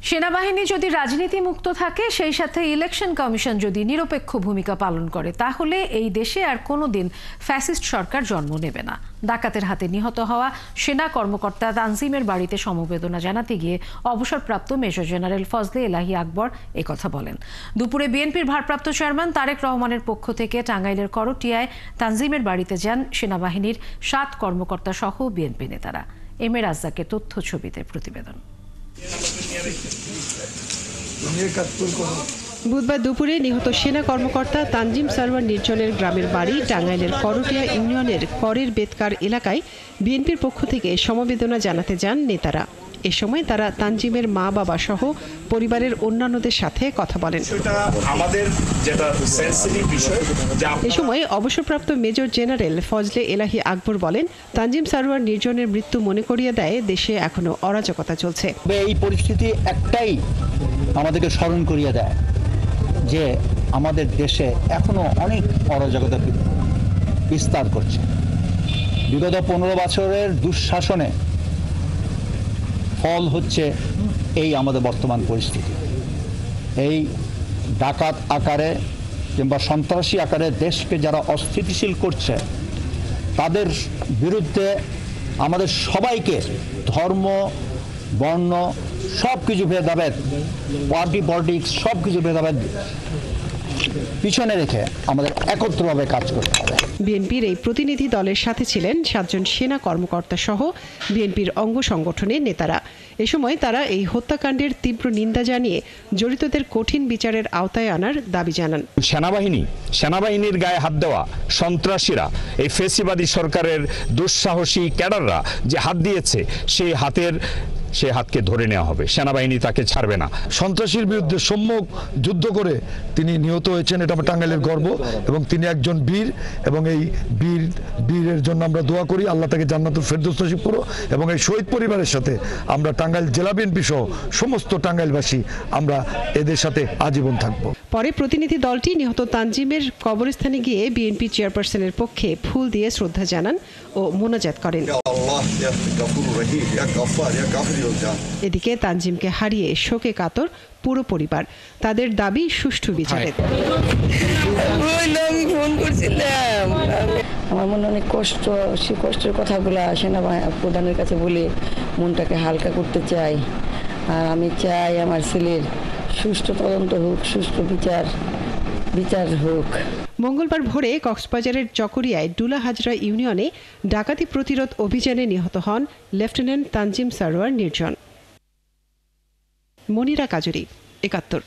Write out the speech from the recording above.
সেনাবাহিনী যদি রাজনীতি মুক্ত থাকে, সেই সাথে ইলেকশন কমিশন যদি নিরপেক্ষ ভূমিকা পালন করে, তাহলে এই দেশে আর কোনোদিন ফ্যাসিস্ট সরকার জন্ম নেবে না। ডাকাতের হাতে নিহত হওয়া সেনা কর্মকর্তা তানজিমের বাড়িতে সমবেদনা জানাতে গিয়ে অবসরপ্রাপ্ত মেজর জেনারেল ফজলে এলাহি আকবর একথা বলেন। দুপুরে বিএনপির ভারপ্রাপ্ত চেয়ারম্যান তারেক রহমানের পক্ষ থেকে টাঙ্গাইলের করটিয়ায় তানজিমের বাড়িতে যান সেনাবাহিনীর 7 কর্মকর্তা সহ বিএনপি নেতারা। এম এ রাজ্জাকের তথ্য ছবিতে প্রতিবেদন। বুধবার দুপুরে নিহত সেনা কর্মকর্তা তানজিম সারওয়ার নির্জনের গ্রামের বাড়ি টাঙ্গাইলের করটিয়া ইউনিয়নের করের বেতকার এলাকায় বিএনপির পক্ষ থেকে সমবেদনা জানাতে যান নেতারা। এ সময় তারা তানজিমের মা বাবা সহ পরিবারের অন্যান্যদের সাথে কথা বলেন। এ সময় অবসরপ্রাপ্ত মেজর জেনারেল ফজলে এলাহি আকবর বলেন, তানজিম সারওয়ার নির্জনের মৃত্যু মনে করিয়ে দেয় দেশে এখনো অরাজকতা চলছে। এই পরিস্থিতি একটাই আমাদেরকে স্মরণ করিয়ে দেয় যে আমাদের দেশে এখনো অনেক অরাজকতা বিস্তার করছে। বিগত 15 বছরের দুঃশাসনে ফল হচ্ছে এই আমাদের বর্তমান পরিস্থিতি। এই ডাকাত আকারে কিংবা সন্ত্রাসী আকারে দেশকে যারা অস্থিতিশীল করছে, তাদের বিরুদ্ধে আমাদের সবাইকে ধর্ম, বর্ণ সব কিছু ভেদাভেদ, পার্টি পলিটিক্স সব কিছু ভেদাভেদ পিছনে রেখে আমাদের একত্রভাবে কাজ করতে হবে। বিএনপির এই প্রতিনিধি দলের সাথে ছিলেন 7 জন সেনা কর্মকর্তা সহ বিএনপির অঙ্গ সংগঠনের নেতারা। এ সময় তারা এই হত্যাকাণ্ডের তীব্র নিন্দা জানিয়ে জড়িতদের কঠিন বিচারের আওতায় আনার দাবি জানান। সেনাবাহিনীর গায়ে হাত দেওয়া সন্ত্রাসীরা, এই ফেসিবাদী সরকারের দুঃসাহসী ক্যাডাররা যে হাত দিয়েছে, সেই হাতকে ধরে নেওয়া হবে। সেনাবাহিনী তাকে ছাড়বে না। সন্ত্রাসীর বিরুদ্ধে সম্মুখ যুদ্ধ করে তিনি নিহত হয়েছেন, এটা টাঙ্গাইলের গর্ব, এবং তিনি একজন বীর, এবং এই বীরের জন্য আমরা দোয়া করি আল্লাহ তাকে জান্নাতুল ফেরদৌস নসিব করো। এবং এই শহীদ পরিবারের সাথে আমরা টাঙ্গাইল জেলা বিএনপি সহ সমস্ত টাঙ্গাইলবাসী আমরা এদের সাথে আজীবন থাকব। পরে প্রতিনিধি দলটি নিহত তানজিমের কবরস্থানে গিয়ে বিএনপি চেয়ারপারসনের পক্ষে ফুল দিয়ে শ্রদ্ধা জানান ও মোনাজাত করেন। এদিকে তানজিমকে হারিয়ে শোকে কাতর পুরো পরিবার। তাদের দাবি সুষ্ঠু বিচারের। আমি ফোন করছিলাম, আমার মনে অনেক কষ্ট, সেই কষ্টের কথাগুলা সেনাবাহিনী প্রধানের কাছে বলে মনটাকে হালকা করতে চাই। আর আমি চাই আমার ছেলের সুষ্ঠু তদন্ত হোক, সুষ্ঠু বিচার হোক। মঙ্গলবার ভোরে কক্সবাজারের চকরিয়ায় ডুলা হাজরা ইউনিয়নে ডাকাতি প্রতিরোধ অভিযানে নিহত হন লেফটেন্যান্ট তানজিম সারওয়ার নির্জন। মনিরা কাজুরি, ৭১।